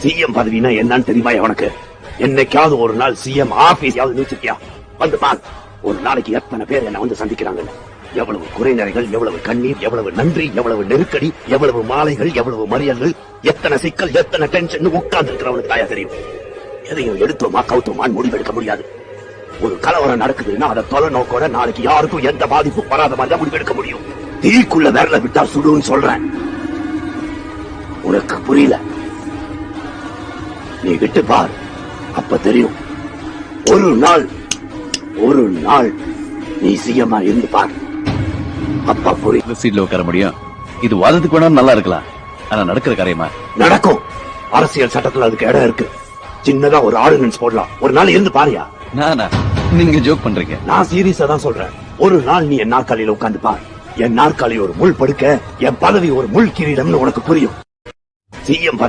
CM பதவினா என்னன்னு தெரியுமா உனக்கு? என்னைக்காவது ஒரு நாள் சிஎம் ஆபீஸ் நினைச்சிருக்கியா? வந்து பார், ஒரு நாளைக்கு எத்தனை பேர் என்ன வந்து சந்திக்கிறாங்க. எவ்வளவு குறைநிறைகள், எவ்வளவு கண்ணீர், எவ்வளவு நன்றி, எவ்வளவு நெருக்கடி, எவ்வளவு மாலைகள், எவ்வளவு மரியாதைகள், எத்தனை சிக்கல், எத்தனை டென்ஷன் உட்கார்ந்து இருக்கிறவனுக்கு தாயா தெரியும். எதையும் எடுத்தோமா கவுத்தோமான்னு முடிவெடுக்க முடியாது. ஒரு கலவரம் நடக்குதுன்னா அதை தொலை நோக்கோட நாளைக்கு யாருக்கும் எந்த பாதிப்பும் வராத மாதிரி தான் முடிவெடுக்க முடியும். தீக்குள்ள விரல விட்டா சுடுன்னு சொல்றேன். உனக்கு புரியல? நீ விட்டு பார், அப்ப தெரியும். ஒரு நாள் நீ சிஎம்மா இருந்து பார், அப்பா புரியும். சீட்ல உட்கார முடியும். இது வாதத்துக்கு வேணா நல்லா இருக்கலாம், ஆனா நடக்கிற காரியமா? நடக்கும். அரசியல் சட்டத்துல அதுக்கு இடம் இருக்கு. சின்னதா ஒரு ஆர்டினன்ஸ் போடலாம். ஒரு நாள் இருந்து பாரியா? நானா? நீங்க ஜோக் பண்றீங்க. நான் சீரியஸா தான் சொல்றேன். ஒரு நாள் நீ என் நாற்காலியில உட்கார்ந்து பார். என் நாற்காலி ஒரு முள் படுக்க, என் பதவி ஒரு முள் கிரீடம்னு உனக்கு புரியும். சிஎம்